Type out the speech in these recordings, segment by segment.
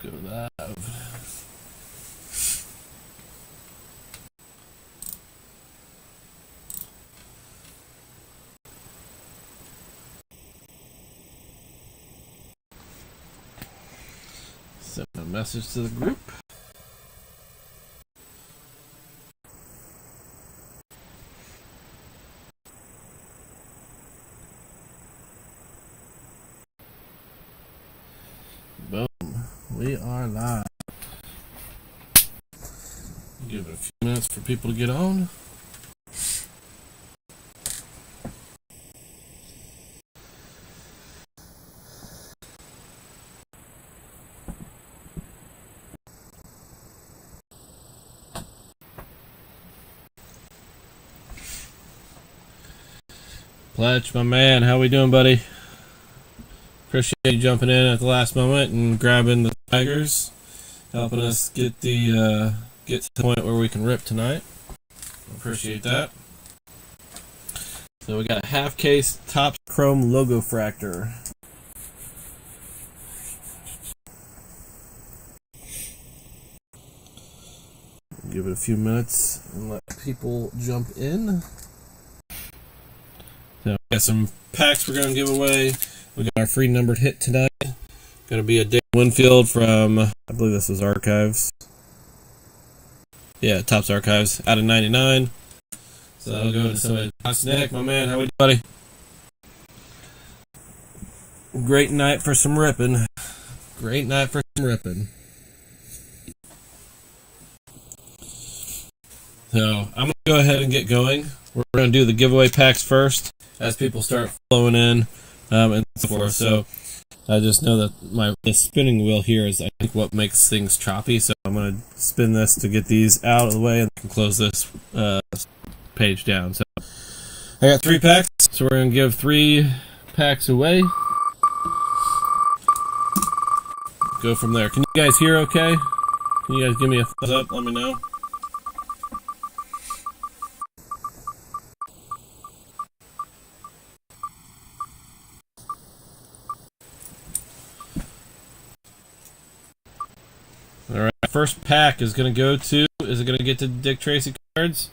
Go live. Send a message to the group. Boom. We are live. Give it a few minutes for people to get on. Pletch, my man, how we doing, buddy? Appreciate you jumping in at the last moment and grabbing the tigers, helping us get the get to the point where we can rip tonight. Appreciate that. So we got a half case top chrome Logofractor. Give it a few minutes and let people jump in. So we got some packs we're going to give away. We got our free numbered hit tonight. Going to be a Dave Winfield from, I believe this is Archives. Yeah, Topps Archives out of 99. So that'll go to somebody. Nick, my man, how we doing, buddy? Great night for some ripping. Great night for some ripping. So I'm going to go ahead and get going. We're going to do the giveaway packs first as people start flowing in and so forth. So I just know that the spinning wheel here is, I think, what makes things choppy. So I'm going to spin this to get these out of the way and I can close this page down. So I got 3 packs, so we're going to give 3 packs away. Go from there. Can you guys hear okay? Can you guys give me a thumbs up? Let me know. Alright, first pack is going to go to, is it going to get to Dick Tracy cards?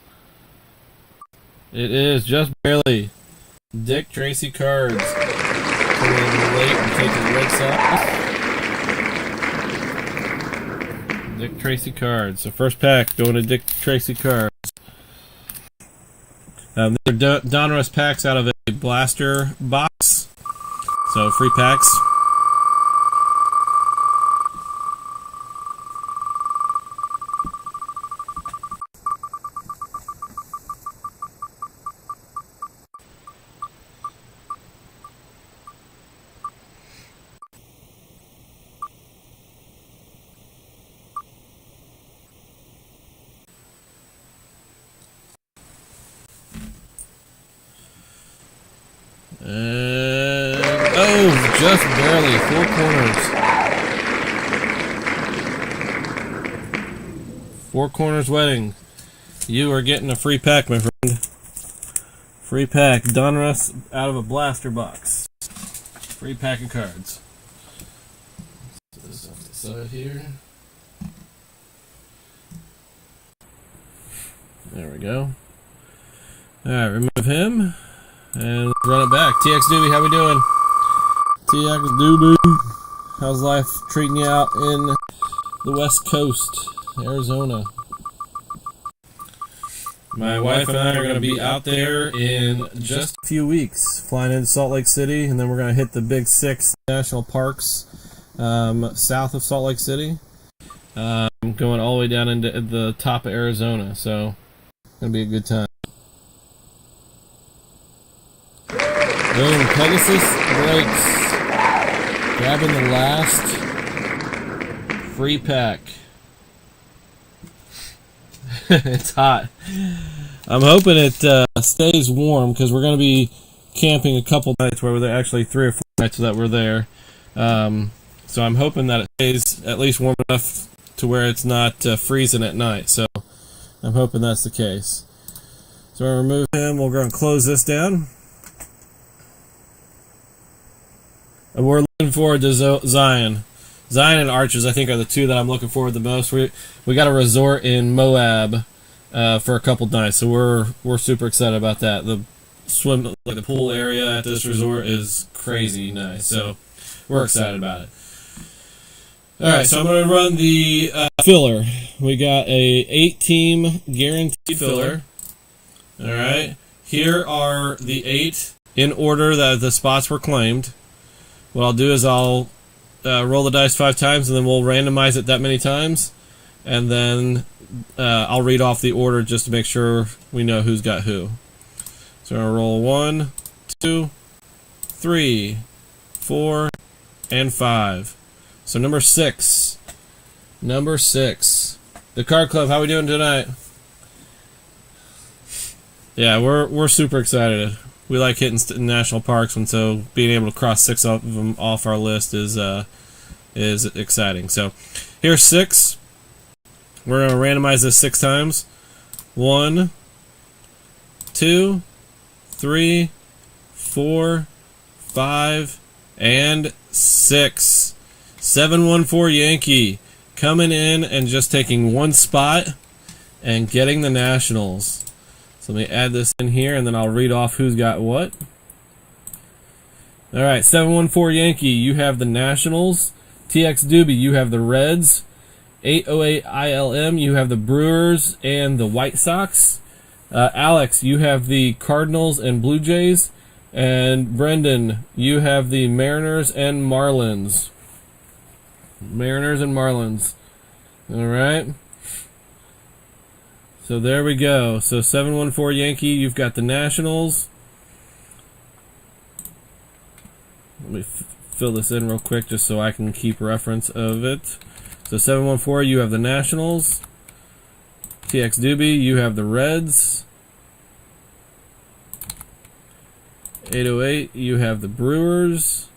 It is, just barely. Dick Tracy cards. Coming in late and taking the red socks. Dick Tracy cards. So first pack going to Dick Tracy cards. These are Donruss packs out of a blaster box. So free packs. Oh, just barely. 4 corners. 4 corners wedding. You are getting a free pack, my friend. Free pack. Donruss out of a blaster box. Free pack of cards. Set this off the side here. There we go. Alright, remove him. And let's run it back. TX Doobie, how we doing? TX Doobie, how's life treating you out in the West Coast, Arizona? My wife and I are going to be out there in just a few weeks, flying into Salt Lake City, and then we're going to hit the big 6 national parks south of Salt Lake City, going all the way down into the top of Arizona, so it's going to be a good time. Boom, Pegasus breaks. Grabbing the last free pack. It's hot. I'm hoping it stays warm because we're going to be camping a couple nights where there are actually 3 or 4 nights that we're there. So I'm hoping that it stays at least warm enough to where it's not freezing at night. So I'm hoping that's the case. So we'll remove him. We're going to close this down. And we're looking forward to Zion. Zion and Arches, I think, are the two that I'm looking forward the most. We got a resort in Moab for a couple nights, so we're super excited about that. The pool area at this resort is crazy nice, so we're excited about it. All right, so I'm going to run the filler. We got a 8-team guaranteed filler. All right, here are the 8 in order that the spots were claimed. What I'll do is I'll roll the dice 5 times, and then we'll randomize it that many times, and then I'll read off the order just to make sure we know who's got who. So I'm going to roll 1, 2, 3, 4, and 5. So number 6. Number 6. The Card Club, how we doing tonight? Yeah, we're super excited. We like hitting national parks, and so being able to cross 6 of them off our list is exciting. So here's 6. We're going to randomize this 6 times. 1, 2, 3, 4, 5, and 6. 714 Yankee coming in and just taking 1 spot and getting the Nationals. So let me add this in here, and then I'll read off who's got what. All right, 714 Yankee, you have the Nationals. TX Doobie, you have the Reds. 808 ILM, you have the Brewers and the White Sox. Alex, you have the Cardinals and Blue Jays. And Brendan, you have the Mariners and Marlins. Mariners and Marlins. All right. So there we go. So 714 Yankee, you've got the Nationals. Let me fill this in real quick just so I can keep reference of it. So 714, you have the Nationals. TX Doobie, you have the Reds. 808, you have the Brewers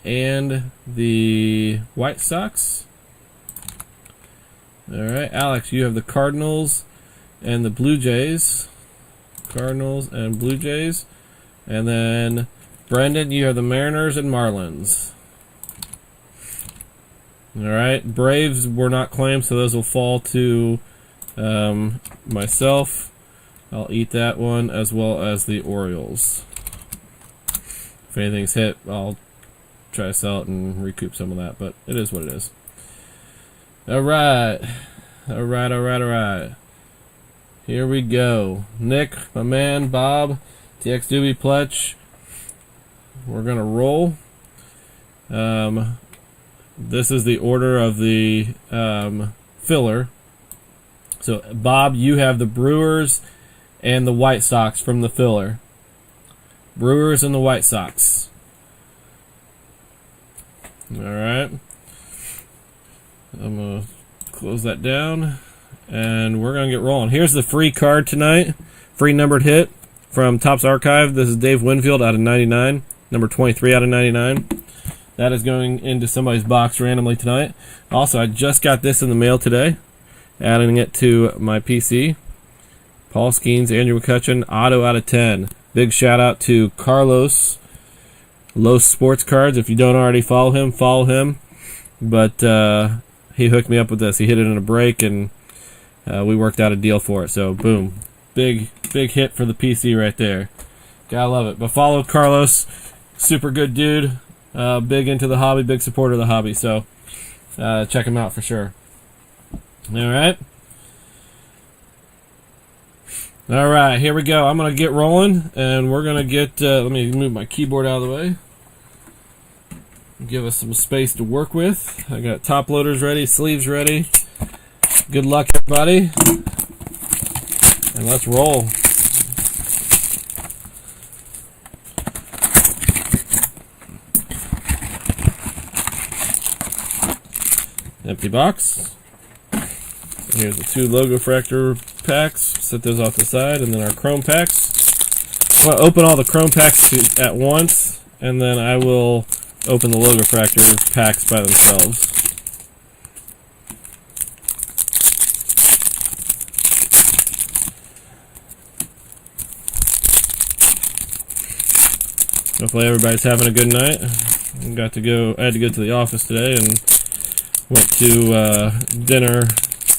and the White Sox. All right, Alex, you have the Cardinals and the Blue Jays. Cardinals and Blue Jays. And then Brendan, you have the Mariners and Marlins. All right, Braves were not claimed, so those will fall to myself. I'll eat that one, as well as the Orioles. If anything's hit, I'll try to sell it and recoup some of that, but it is what it is. All right. Here we go. Nick, my man, Bob, TX Doobie, Pletch. We're going to roll. This is the order of the filler. So, Bob, you have the Brewers and the White Sox from the filler. Brewers and the White Sox. All right. I'm going to close that down, and we're going to get rolling. Here's the free card tonight. Free numbered hit from Topps Archive. This is Dave Winfield out of 99. Number 23 out of 99. That is going into somebody's box randomly tonight. Also, I just got this in the mail today. Adding it to my PC. Paul Skeens, Andrew McCutcheon, auto out of 10. Big shout out to Carlos, Los Sports Cards. If you don't already follow him. But he hooked me up with this. He hit it in a break, and we worked out a deal for it. So, boom. Big hit for the PC right there. Gotta love it. But follow Carlos. Super good dude. Big into the hobby. Big supporter of the hobby. So, check him out for sure. Alright. Alright, here we go. I'm going to get rolling, and we're going to get... let me move my keyboard out of the way. Give us some space to work with. I got top loaders ready, sleeves ready. Good luck, everybody. And let's roll. Empty box. Here's the 2 Logofractor packs. Set those off the side, and then our chrome packs. I'm going to open all the chrome packs at once, and then I will open the Logofractor packs by themselves. Hopefully everybody's having a good night. I had to go to the office today and went to dinner,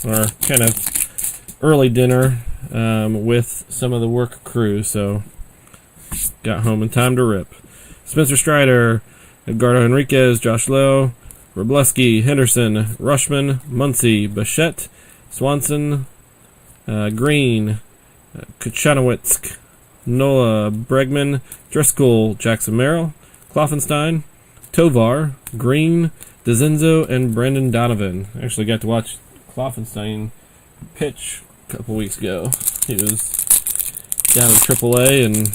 or kind of early dinner, with some of the work crew. So got home in time to rip. Spencer Strider, Edgardo Henriquez, Josh Lowe, Robleski, Henderson, Rushman, Muncie, Bichette, Swanson, Green, Kachanowicz, Nola, Bregman, Driscoll, Jackson Merrill, Kloffenstein, Tovar, Green, DeZenzo, and Brendan Donovan. I actually got to watch Kloffenstein pitch a couple weeks ago. He was down in AAA and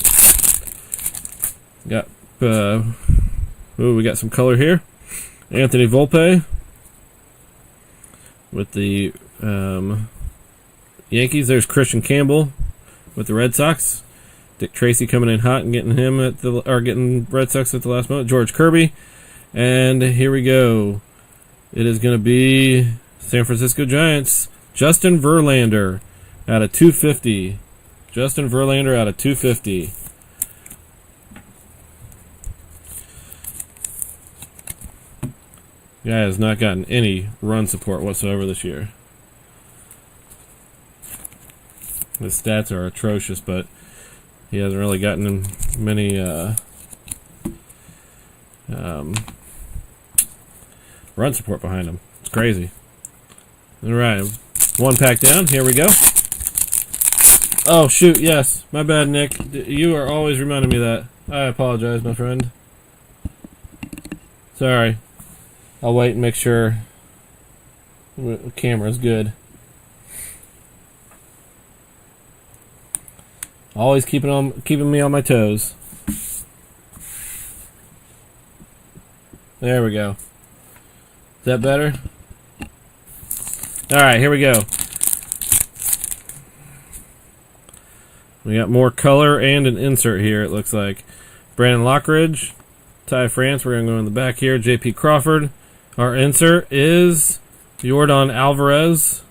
got, we got some color here. Anthony Volpe with the Yankees. There's Christian Campbell with the Red Sox. Dick Tracy coming in hot and getting Red Sox at the last moment. George Kirby. And here we go. It is going to be San Francisco Giants. Justin Verlander out of 250. Justin Verlander out of 250. Guy has not gotten any run support whatsoever this year. His stats are atrocious, but he hasn't really gotten many run support behind him. It's crazy. All right, one pack down. Here we go. Oh, shoot, yes. My bad, Nick. You are always reminding me of that. I apologize, my friend. Sorry. I'll wait and make sure the camera's good. Always keeping me on my toes. There we go. Is that better? Alright, here we go. We got more color and an insert here, it looks like. Brandon Lockridge, Ty France, we're going to go in the back here. J.P. Crawford. Our insert is Yordan Alvarez.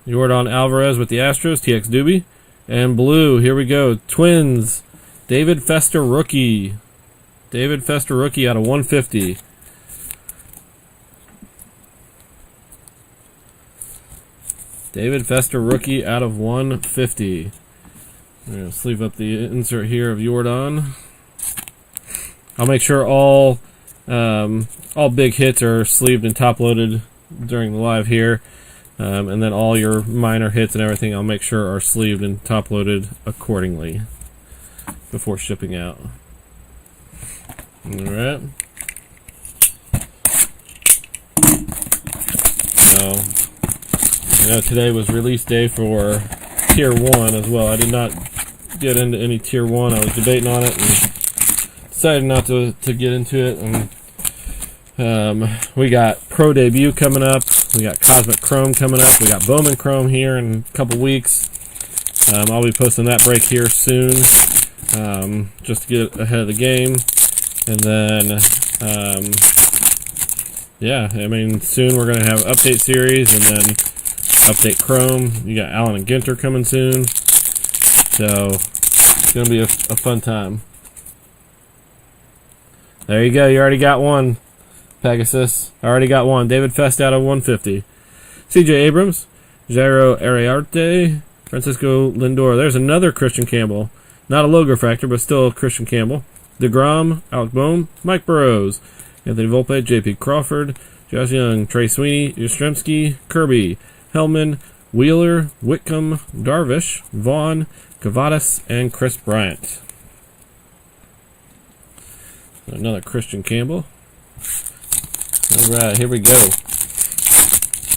Yordan Alvarez with the Astros, TX Doobie. And blue, here we go. Twins, David Fester rookie. David Fester rookie out of 150. David Fester rookie out of 150. I'm going to sleeve up the insert here of Yordan. I'll make sure all big hits are sleeved and top loaded during the live here. And then all your minor hits and everything I'll make sure are sleeved and top loaded accordingly before shipping out. Alright. So, I know today was release day for Tier 1 as well. I did not get into any Tier 1. I was debating on it and decided not to get into it. And we got Pro Debut coming up. We got Cosmic Chrome coming up. We got Bowman Chrome here in a couple weeks. I'll be posting that break here soon, just to get ahead of the game. And then, yeah, I mean, soon we're going to have Update Series and then Update Chrome. You got Allen and Ginter coming soon. So, it's going to be a fun time. There you go. You already got one, Pegasus. I already got one. David Fest out of 150. CJ Abrams, Jairo Ariarte, Francisco Lindor. There's another Christian Campbell. Not a Logofractor, but still Christian Campbell. DeGrom, Alec Bohm, Mike Burrows, Anthony Volpe, J.P. Crawford, Josh Young, Trey Sweeney, Yastrzemski, Kirby, Hellman, Wheeler, Whitcomb, Darvish, Vaughn, Cavadas, and Chris Bryant. Another Christian Campbell. Alright, here we go.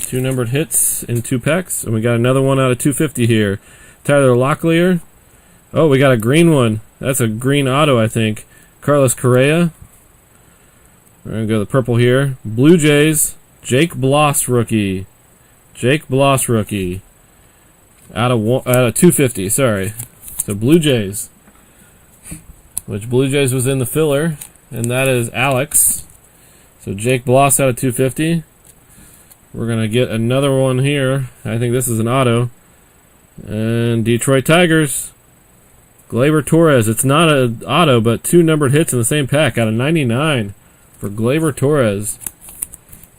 2 numbered hits in 2 packs, and we got another one out of 250 here. Tyler Locklear. Oh, we got a green one. That's a green auto, I think. Carlos Correa. We're going to go to the purple here. Blue Jays, Jake Bloss rookie. Jake Bloss rookie. Out of 250, sorry. So Blue Jays. Which Blue Jays was in the filler, and that is Alex. So Jake Bloss out of 250. We're going to get another one here. I think this is an auto. And Detroit Tigers. Gleyber Torres. It's not an auto, but 2 numbered hits in the same pack out of 99 for Gleyber Torres.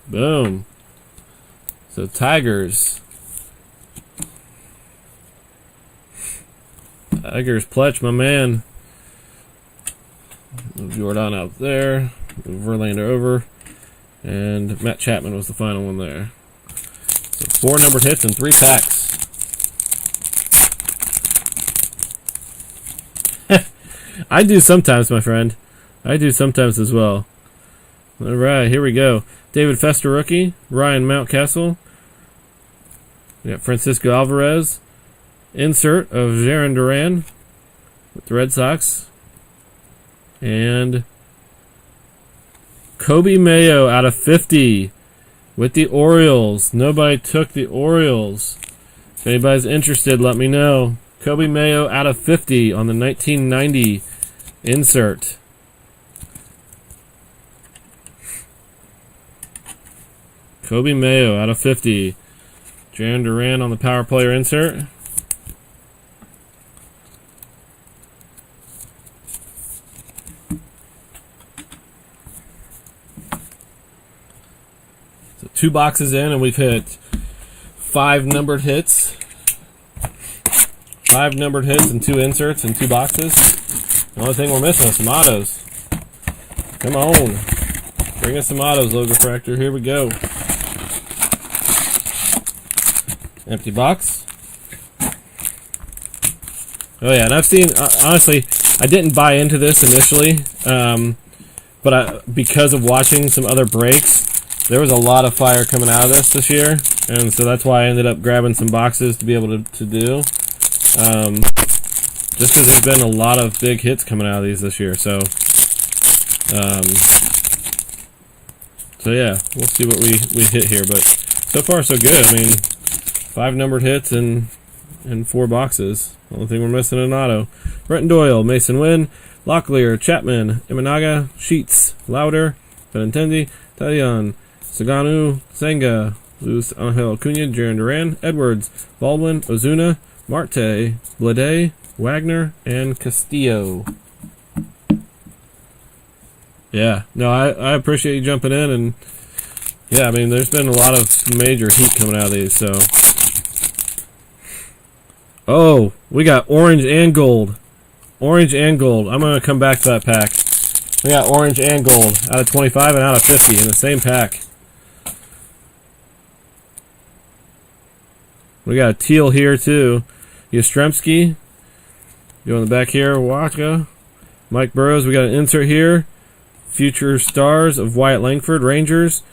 Boom. So Tigers. Tigers Pletch, my man. Move Jordan out there. Move Verlander over. And Matt Chapman was the final one there. So 4 numbered hits in 3 packs. I do sometimes, my friend. I do sometimes as well. All right, here we go. David Fester rookie. Ryan Mountcastle. We got Francisco Alvarez. Insert of Jarren Duran with the Red Sox. And Kobe Mayo out of 50 with the Orioles. Nobody took the Orioles. If anybody's interested, let me know. Kobe Mayo out of 50 on the 1990 insert. Kobe Mayo out of 50. Jarren Duran on the power player insert. So 2 boxes in, and we've hit 5 numbered hits. 5 numbered hits and 2 inserts and 2 boxes. The only thing we're missing is some autos. Come on. Bring us some autos, Logofractor. Here we go. Empty box. Oh yeah, and I've seen, honestly, I didn't buy into this initially, but because of watching some other breaks, there was a lot of fire coming out of this year, and so that's why I ended up grabbing some boxes to be able to do. Just because there's been a lot of big hits coming out of these this year, so yeah, we'll see what we hit here, but so far so good. I mean, 5 numbered hits and 4 boxes. Only thing we're missing an auto. Brenton Doyle, Mason Wynn, Locklear, Chapman, Imanaga, Sheets, Lauder, Benintendi, Talion, Saganu, Senga, Luis Angel Acuna, Jarren Duran, Edwards, Baldwin, Ozuna, Marte, Blade, Wagner, and Castillo. Yeah, no, I appreciate you jumping in, and yeah, I mean, there's been a lot of major heat coming out of these, so. Oh, we got orange and gold. Orange and gold. I'm going to come back to that pack. We got orange and gold out of 25 and out of 50 in the same pack. We got a teal here, too. Yastrzemski. Go in the back here. Waka. Mike Burrows. We got an insert here. Future stars of Wyatt Langford, Rangers.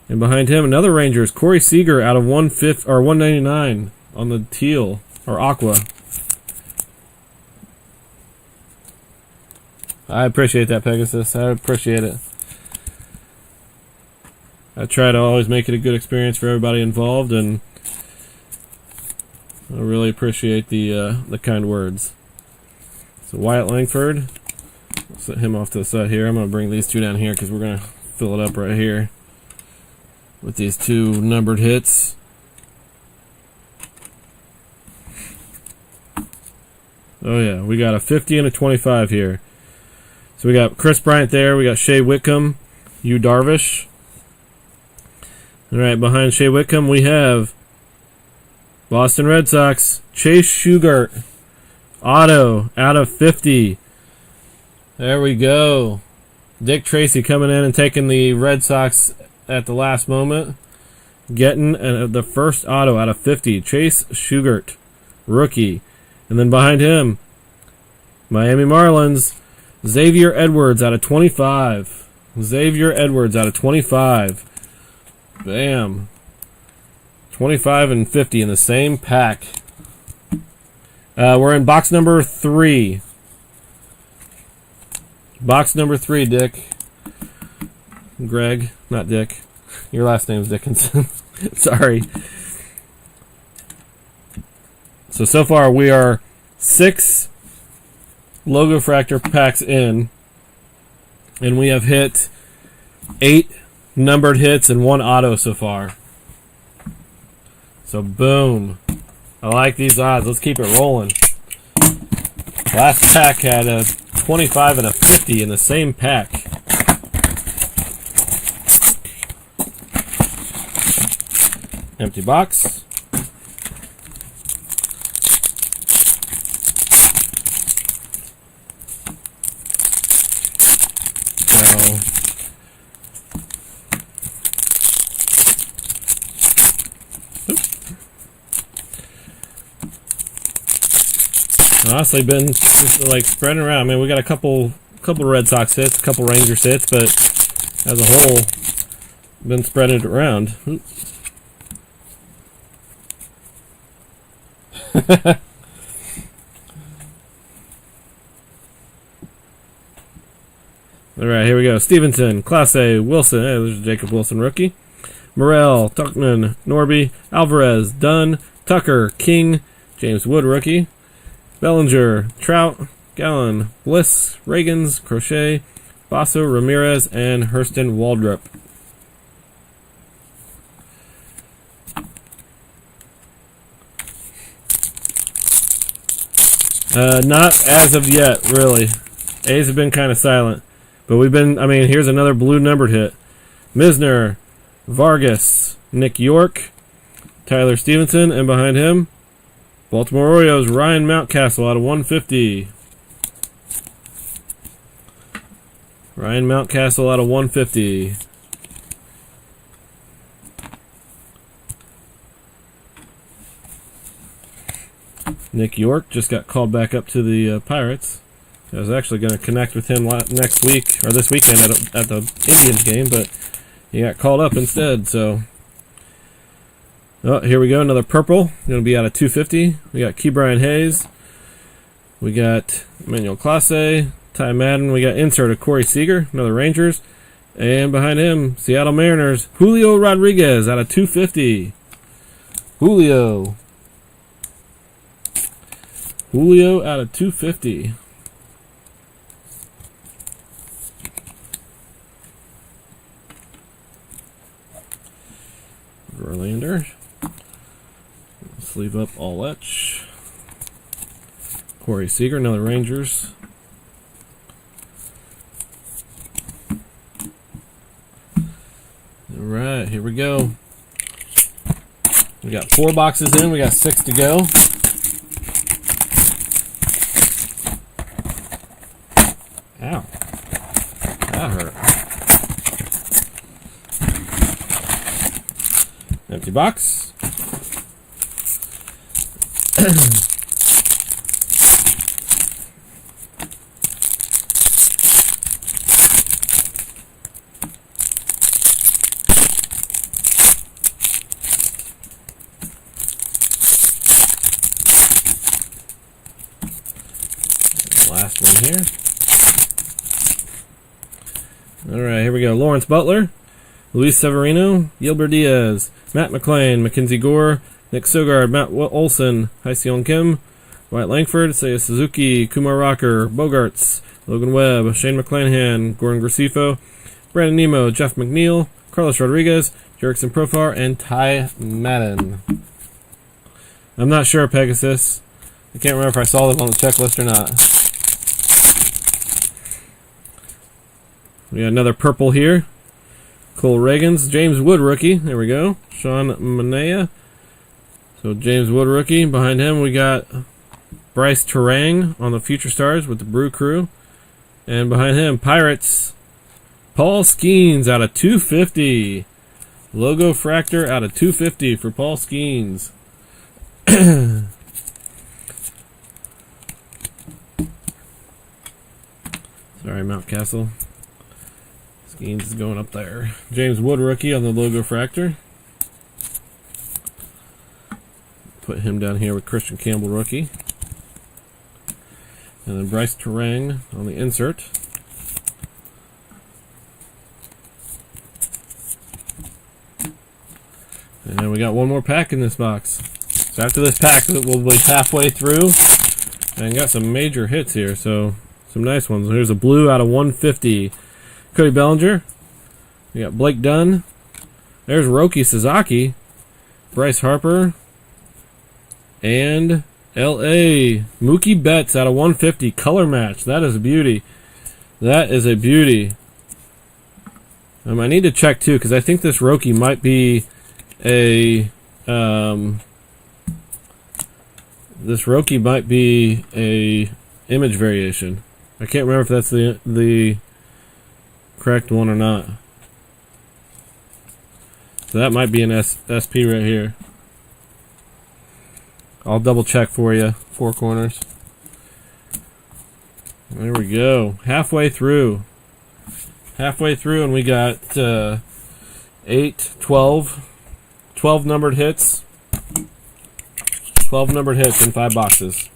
And behind him, another Rangers. Corey Seager out of 199 on the teal. Or aqua. I appreciate that, Pegasus. I appreciate it. I try to always make it a good experience for everybody involved, and I really appreciate the kind words. So Wyatt Langford. I'll set him off to the side here. I'm going to bring these 2 down here because we're going to fill it up right here with these 2 numbered hits. Oh yeah, we got a 50 and a 25 here. So we got Chris Bryant there. We got Shea Whitcomb, Yu Darvish. All right, behind Shea Whitcomb we have Boston Red Sox, Chase Sugart, auto out of 50. There we go. Dick Tracy coming in and taking the Red Sox at the last moment, getting the first auto out of 50. Chase Sugart, rookie. And then behind him, Miami Marlins, Xavier Edwards out of 25. Xavier Edwards out of 25. Bam. 25 and 50 in the same pack. We're in box number 3. Box number 3, Dick. Greg, not Dick. Your last name's Dickinson. Sorry. So far we are 6 Logofractor packs in, and we have hit 8 numbered hits and 1 auto so far. So boom. I like these odds. Let's keep it rolling. Last pack had a 25 and a 50 in the same pack. Empty box. Honestly, been just like spreading around. I mean, we got a couple Red Sox hits, a couple Rangers hits, but as a whole, been spreading it around. All right, here we go. Stevenson, Class A, Wilson. Hey, there's a Jacob Wilson rookie. Morel, Tuckman, Norby, Alvarez, Dunn, Tucker, King, James Wood rookie. Bellinger, Trout, Gallen, Bliss, Reagans, Crochet, Basso, Ramirez, and Hurston Waldrop. Not as of yet, really. A's have been kind of silent. But we've been, I mean, here's another blue numbered hit. Misner, Vargas, Nick York, Tyler Stevenson, and behind him, Baltimore Orioles, Ryan Mountcastle out of 150. Ryan Mountcastle out of 150. Nick York just got called back up to the Pirates. I was actually going to connect with him next week, or this weekend at the Indians game, but he got called up instead, so... Oh, here we go, another purple. Going to be out of 250. We got Ke'Bryan Hayes. We got Emmanuel Clase, Ty Madden. We got insert of Corey Seager, another Rangers. And behind him, Seattle Mariners, Julio Rodriguez out of 250. Julio out of 250. Verlander. Sleeve up Alech. Corey Seager, another Rangers. Alright, here we go. We got 4 boxes in, we got 6 to go. Ow. That hurt. Empty box. Last one here. Alright, here we go. Lawrence Butler, Luis Severino, Yilber Diaz, Matt McClain, Mackenzie Gore, Nick Sogard, Matt Olson, Hyeseong Kim, Wyatt Langford, Seiya Suzuki, Kumar Rocker, Bogarts, Logan Webb, Shane McClanahan, Gordon Gracefo, Brandon Nemo, Jeff McNeil, Carlos Rodriguez, Jerickson Profar, and Ty Madden. I'm not sure, Pegasus. I can't remember if I saw them on the checklist or not. We got another purple here. Cole Reagans, James Wood rookie. There we go. Sean Manaea. So James Wood rookie. Behind him we got Bryce Terang on the Future Stars with the Brew Crew. And behind him, Pirates, Paul Skeens out of 250. Logofractor out of 250 for Paul Skeens. Sorry, Mountcastle. Skeens is going up there. James Wood rookie on the Logofractor. Put him down here with Christian Campbell rookie. And then Bryce Terang on the insert. And we got one more pack in this box. So after this pack, we'll be halfway through. And got some major hits here, so some nice ones. Here's a blue out of 150. Cody Bellinger. We got Blake Dunn. There's Roki Sasaki. Bryce Harper. And L.A. Mookie Betts out of 150. Color match. That is a beauty. That is a beauty. I need to check, too, because I think this Roki might be a... this Roki might be a image variation. I can't remember if that's the correct one or not. So that might be an SP right here. I'll double check for you. Four corners. There we go. Halfway through. Halfway through, and we got 8, 12 numbered hits. 12 numbered hits in 5 boxes.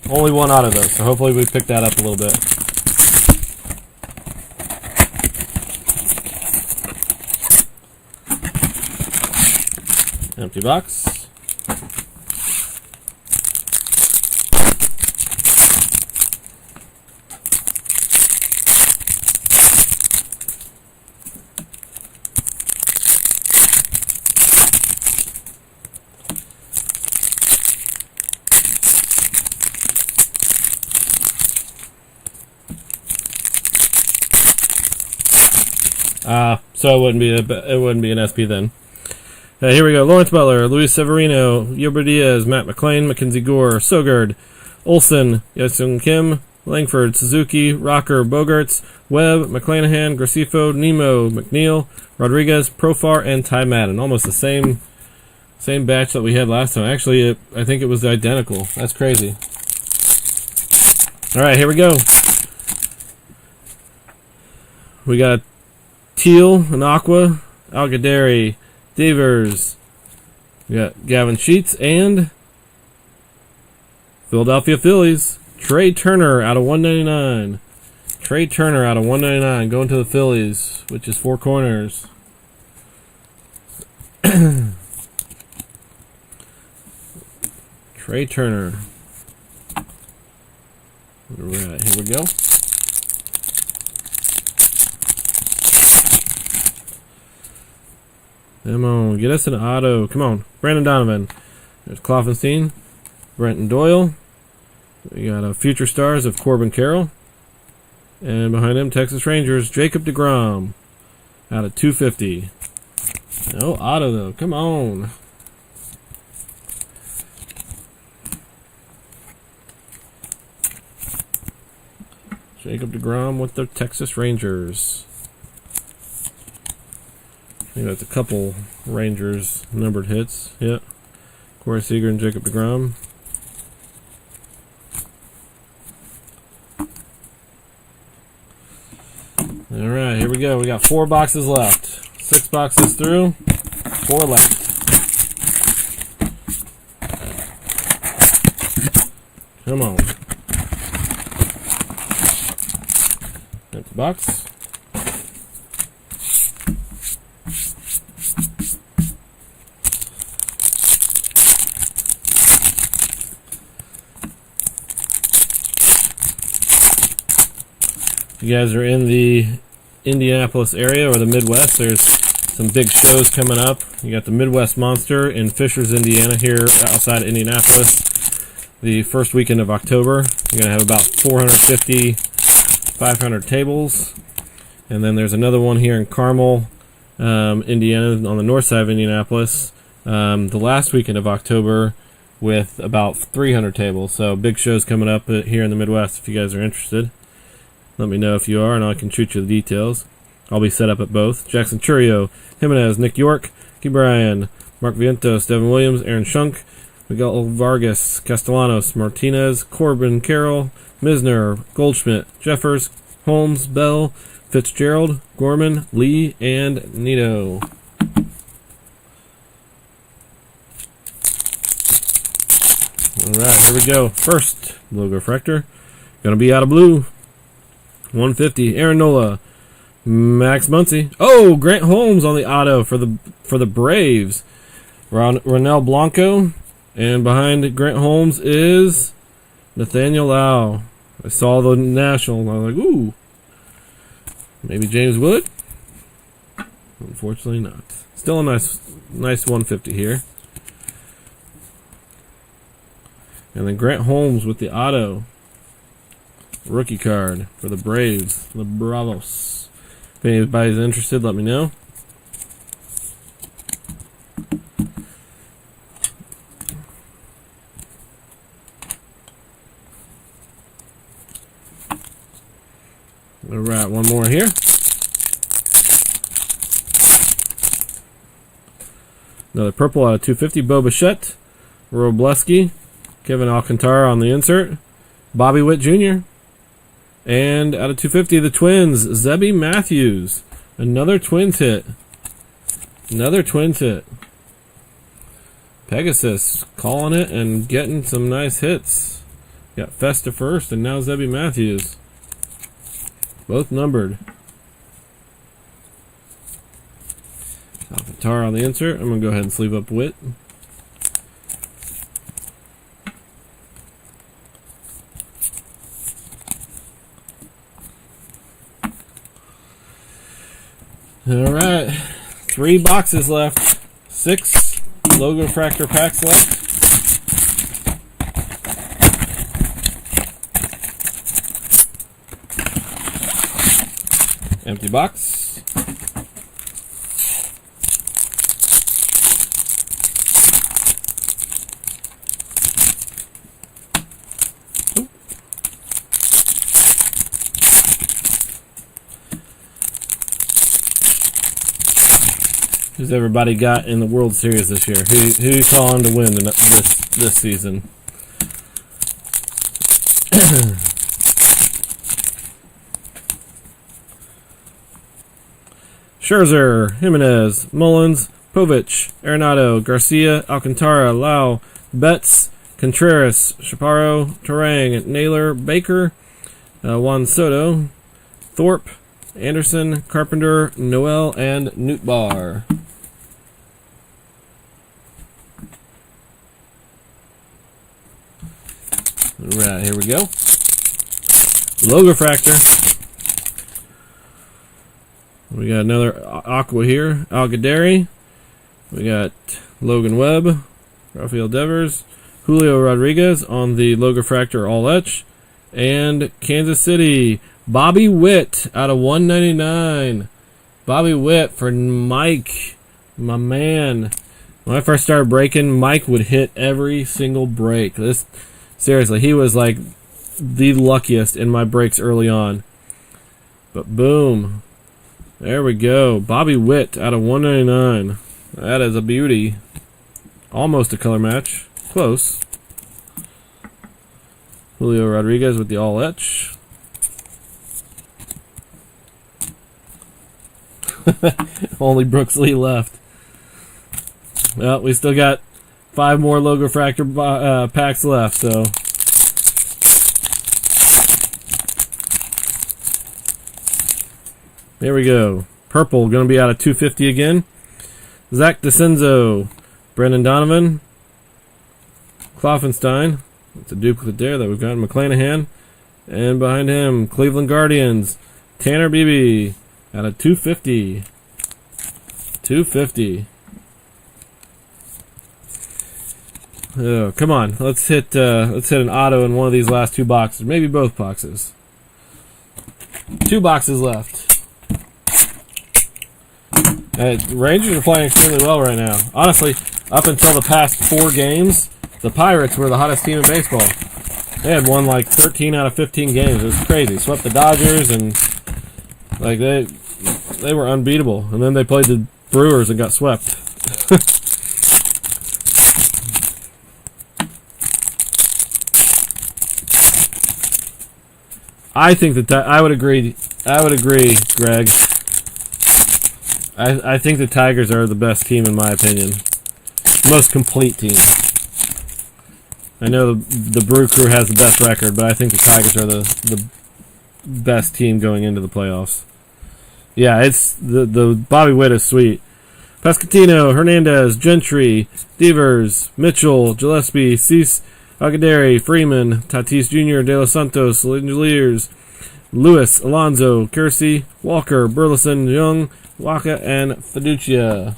Only one out of those, so hopefully we pick that up a little bit. Empty box. So it wouldn't be an SP then. Here we go. Lawrence Butler, Luis Severino, Yober Diaz, Matt McClain, Mackenzie Gore, Sogard, Olsen, Yasung Kim, Langford, Suzuki, Rocker, Bogarts, Webb, McClanahan, Gracifo, Nemo, McNeil, Rodriguez, Profar, and Ty Madden. Almost the same batch that we had last time. Actually, I think it was identical. That's crazy. All right, here we go. We got Teal and Aqua, Algadari, Devers. We got Gavin Sheets and Philadelphia Phillies. Trey Turner out of 199. Trey Turner out of 199 going to the Phillies, which is 4 corners. Trey Turner. Alright, here we go. Come on, get us an auto. Come on. Brandon Donovan. There's Kloffenstein. Brenton Doyle. We got Future Stars of Corbin Carroll. And behind him, Texas Rangers, Jacob deGrom. Out of 250. No auto, though. Come on. Jacob deGrom with the Texas Rangers. I think that's a couple Rangers numbered hits. Yep. Corey Seager and Jacob deGrom. Alright, here we go. We got 4 boxes left. 6 boxes through, 4 left. Come on. Empty box. If you guys are in the Indianapolis area or the Midwest, there's some big shows coming up. You got the Midwest Monster in Fishers, Indiana, here outside of Indianapolis. The first weekend of October. You're going to have about 450, 500 tables. And then there's another one here in Carmel, Indiana, on the north side of Indianapolis. The last weekend of October with about 300 tables. So big shows coming up here in the Midwest if you guys are interested. Let me know if you are, and I can shoot you the details. I'll be set up at both. Jackson Churio, Jimenez, Nick York, Key Bryan, Mark Vientos, Devin Williams, Aaron Shunk, Miguel Vargas, Castellanos, Martinez, Corbin Carroll, Misner, Goldschmidt, Jeffers, Holmes, Bell, Fitzgerald, Gorman, Lee, and Nito. Alright, here we go. First, Logofractor. Gonna be out of blue. 150. Aaron Nola, Max Muncy. Oh, Grant Holmes on the auto for the Braves. Ronel Blanco, and behind Grant Holmes is Nathaniel Lau. I saw the National, and I was like, ooh, maybe James Wood. Unfortunately, not. Still a nice 150 here. And then Grant Holmes with the auto. Rookie card for the Braves. The Bravos. If anybody's interested, let me know. Alright, one more here. Another purple out of 250. Bo Bichette. Robleski. Kevin Alcantara on the insert. Bobby Witt Jr. And out of 250, the Twins. Zebby Matthews. Another Twins hit. Another Twins hit. Pegasus calling it and getting some nice hits. Got Festa first and now Zebby Matthews. Both numbered. Alcantara on the insert. I'm going to go ahead and sleeve up Witt. Alright. 3 boxes left. 6 Logofractor packs left. Empty box. Who's everybody got in the World Series this year? Who you calling to win this season? Scherzer, Jimenez, Mullins, Povich, Arenado, Garcia, Alcantara, Lau, Betts, Contreras, Chaparro, Turang, Naylor, Baker, Juan Soto, Thorpe, Anderson, Carpenter, Noel, and Nootbaar. Alright, here we go. Logofractor. We got another Aqua here. Algadari. We got Logan Webb. Rafael Devers. Julio Rodriguez on the Logofractor All Etch. And Kansas City. Bobby Witt out of 199. Bobby Witt for Mike. My man. When I first started breaking, Mike would hit every single break. Seriously, he was like the luckiest in my breaks early on. But boom. There we go. Bobby Witt out of 199. That is a beauty. Almost a color match. Close. Julio Rodriguez with the All Etch. Only Brooks Lee left. Well, we still got 5 more Logofractor packs left, so. There we go. Purple, going to be out of 250 again. Zach DeCenzo, Brendan Donovan, Kloffenstein. It's a duplicate there that we've got McClanahan. And behind him, Cleveland Guardians, Tanner Beebe, out of 250. 250. Oh, come on. Let's hit an auto in one of these last 2 boxes. Maybe both boxes. 2 boxes left. Rangers are playing extremely well right now. Honestly, up until the past 4 games, the Pirates were the hottest team in baseball. They had won like 13 out of 15 games. It was crazy. Swept the Dodgers and like they were unbeatable. And then they played the Brewers and got swept. I think that I would agree. Greg. I think the Tigers are the best team in my opinion. Most complete team. I know the Brew Crew has the best record, but I think the Tigers are the best team going into the playoffs. Yeah, it's the Bobby Witt is sweet. Pescatino, Hernandez, Gentry, Devers, Mitchell, Gillespie, Cease, Algadari, Freeman, Tatis Jr., De Los Santos, Langeliers, Lewis, Alonso, Kersey, Walker, Burleson, Young, Waka, and Fiducia.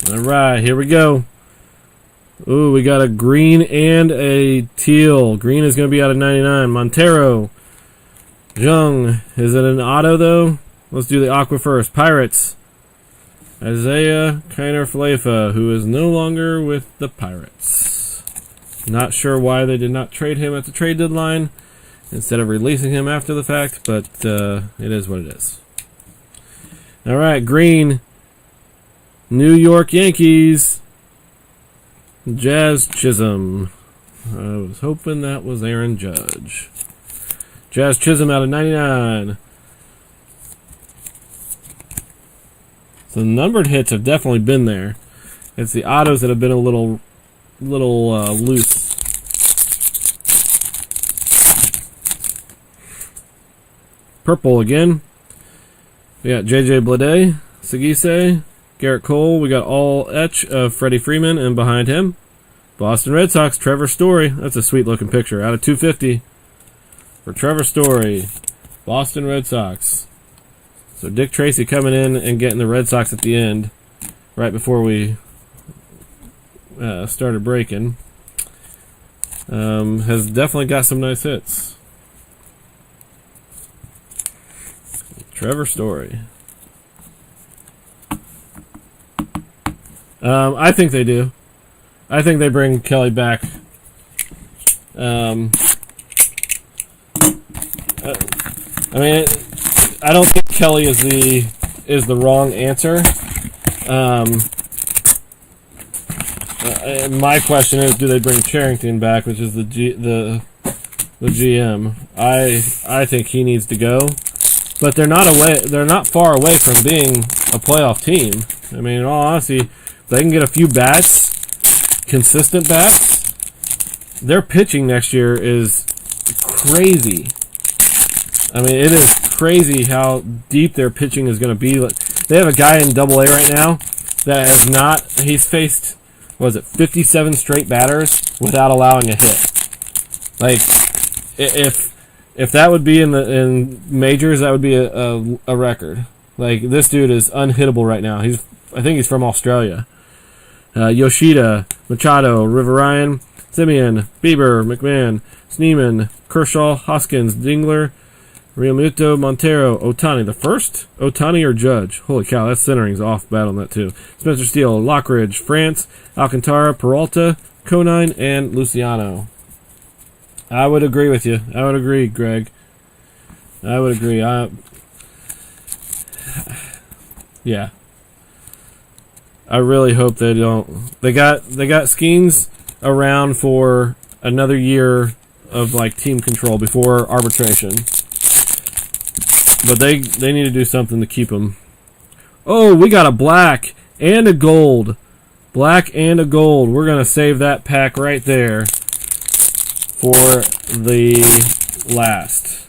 Alright, here we go. Ooh, we got a green and a teal. Green is going to be out of 99. Montero. Jung. Is it an auto, though? Let's do the Aqua first. Pirates. Isaiah Kiner-Falefa, who is no longer with the Pirates. Not sure why they did not trade him at the trade deadline instead of releasing him after the fact, but it is what it is. Alright, green. New York Yankees. Jazz Chisholm. I was hoping that was Aaron Judge. Jazz Chisholm out of 99. So the numbered hits have definitely been there. It's the autos that have been a little loose. Purple again. We got JJ Bleday, Segise, Garrett Cole. We got all etch of Freddie Freeman, and behind him, Boston Red Sox, Trevor Story. That's a sweet looking picture. Out of 250 for Trevor Story, Boston Red Sox. So Dick Tracy coming in and getting the Red Sox at the end, right before we started breaking. Has definitely got some nice hits. Trevor Story. I think they do. I think they bring Kelly back. I mean, I don't think Kelly is the wrong answer. My question is, do they bring Charrington back, which is the GM? I think he needs to go, but they're not far away from being a playoff team. I mean, in all honesty, if they can get a few bats, consistent bats, their pitching next year is crazy. I mean, it is crazy how deep their pitching is going to be. They have a guy in Double-A right now that has not. He's faced, 57 straight batters without allowing a hit. Like, if that would be in majors, that would be a record. Like, this dude is unhittable right now. I think he's from Australia. Yoshida, Machado, Riverayan, Simeon, Bieber, McMahon, Sneeman, Kershaw, Hoskins, Dingler, Realmuto, Montero, Ohtani. The first? Ohtani or Judge? Holy cow, that centering's off bad on that too. Spencer Steele, Lockridge, France, Alcantara, Peralta, Conine, and Luciano. I would agree with you. I would agree, Greg. I would agree. Yeah. I really hope they don't. They got Skeens around for another year of like team control before arbitration. But they need to do something to keep him. Oh, we got a black and a gold. Black and a gold. We're going to save that pack right there for the last.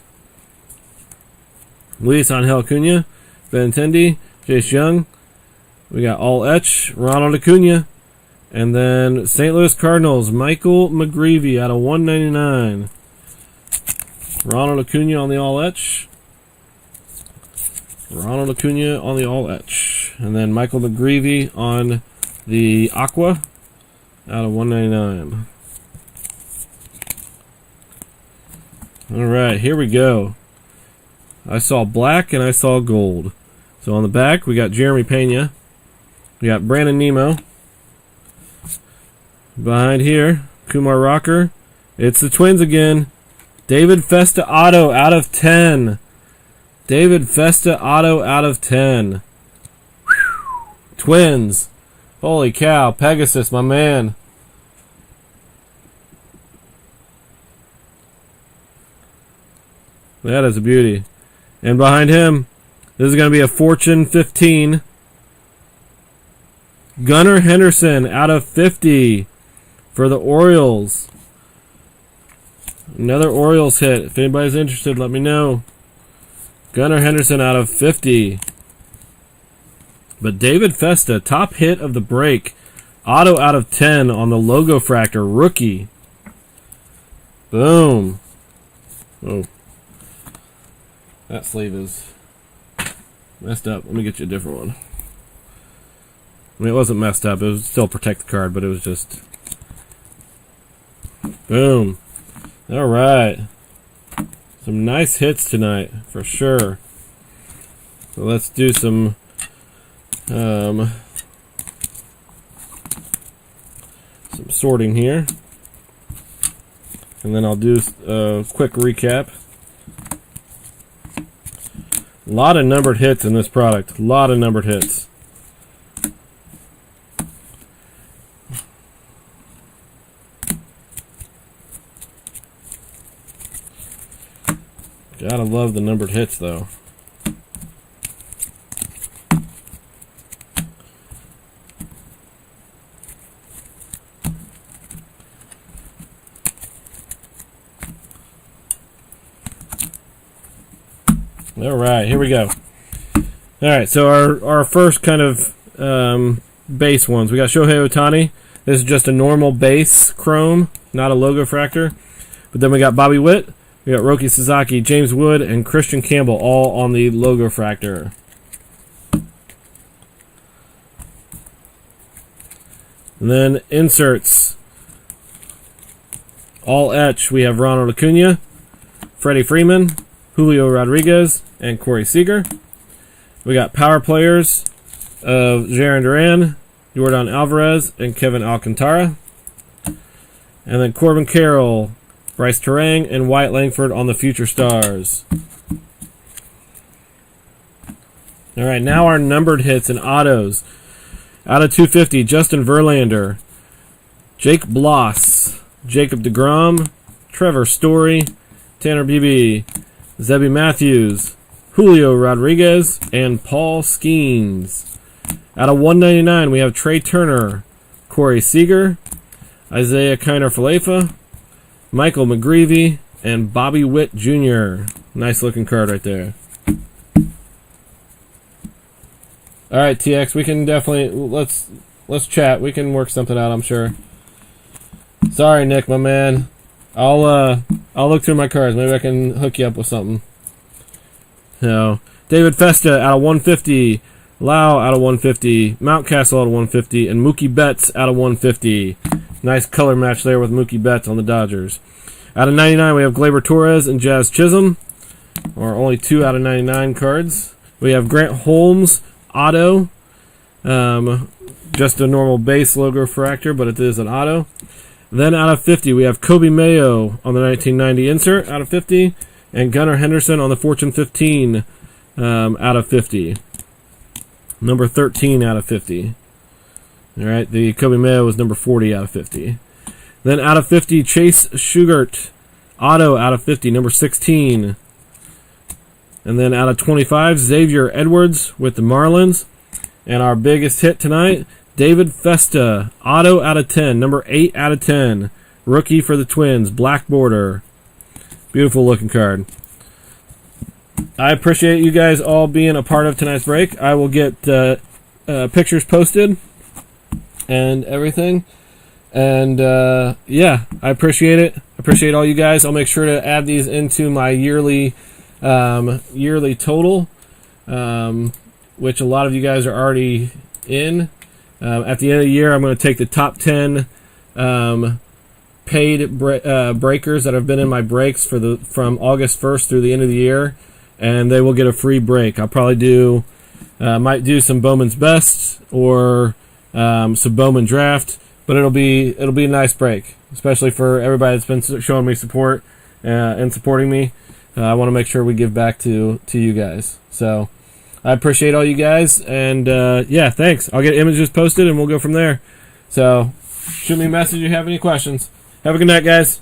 Luis Angel Acuna, Benintendi, Jace Young. We got all etch, Ronald Acuna. And then St. Louis Cardinals, Michael McGreevy out of 199. Ronald Acuna on the all etch. Ronald Acuna on the all etch. And then Michael McGreevy on the aqua out of 199. Alright, here we go. I saw black and I saw gold. So on the back, we got Jeremy Pena. We got Brandon Nemo. Behind here, Kumar Rocker. It's the Twins again. David Festa Auto out of 10. David Festa Auto out of 10. Whew. Twins. Holy cow. Pegasus, my man. That is a beauty. And behind him, this is going to be a Fortune 15. Gunnar Henderson out of 50 for the Orioles. Another Orioles hit. If anybody's interested, let me know. Gunnar Henderson out of 50. But David Festa, top hit of the break. Auto out of 10 on the Logofractor rookie. Boom. Oh. That sleeve is messed up. Let me get you a different one. I mean, it wasn't messed up. It was still protect the card, but it was just... Boom. All right. Some nice hits tonight, for sure. So let's do some... some sorting here. And then I'll do a quick recap. A lot of numbered hits in this product. A lot of numbered hits. Gotta love the numbered hits, though. All right, here we go. All right, so our first kind of base ones. We got Shohei Ohtani. This is just a normal base chrome, not a Logofractor. But then we got Bobby Witt. We got Roki Sasaki, James Wood, and Christian Campbell, all on the Logofractor. And then inserts. All etch, we have Ronald Acuna, Freddie Freeman, Julio Rodriguez, and Corey Seager. We got power players of Jarren Duran, Yordan Alvarez, and Kevin Alcantara. And then Corbin Carroll, Bryce Terang, and Wyatt Langford on the Future Stars. All right, now our numbered hits and autos. Out of 250, Justin Verlander, Jake Bloss, Jacob deGrom, Trevor Story, Tanner Beebe, Zebby Matthews, Julio Rodriguez, and Paul Skeens. Out of 199, we have Trey Turner, Corey Seager, Isaiah Kiner-Falefa, Michael McGreevy, and Bobby Witt Jr. Nice looking card right there. All right, TX, we can definitely let's chat. We can work something out, I'm sure. Sorry, Nick, my man. I'll look through my cards. Maybe I can hook you up with something. So, David Festa out of 150, Lau out of 150, Mountcastle out of 150, and Mookie Betts out of 150. Nice color match there with Mookie Betts on the Dodgers. Out of 99, we have Gleyber Torres and Jazz Chisholm, or only 2 out of 99 cards. We have Grant Holmes, auto, just a normal base Logofractor, but it is an auto. Then out of 50, we have Kobe Mayo on the 1990 insert out of 50, and Gunnar Henderson on the Fortune 15 out of 50. Number 13 out of 50. All right, the Kobe Mayo was number 40 out of 50. Then out of 50, Chase Sugart, auto out of 50, number 16. And then out of 25, Xavier Edwards with the Marlins. And our biggest hit tonight, David Festa, auto out of 10, number 8 out of 10. Rookie for the Twins, black border. Beautiful looking card. I appreciate you guys all being a part of tonight's break. I will get pictures posted and everything. And yeah, I appreciate it. I appreciate all you guys. I'll make sure to add these into my yearly total, which a lot of you guys are already in. At the end of the year, I'm going to take the top 10 paid breakers that have been in my breaks from August 1st through the end of the year, and they will get a free break. I'll probably might do some Bowman's Best or some Bowman Draft, but it'll be a nice break, especially for everybody that's been showing me support and supporting me. I want to make sure we give back to you guys. So I appreciate all you guys, and yeah, thanks. I'll get images posted, and we'll go from there. So shoot me a message if you have any questions. Have a good night, guys.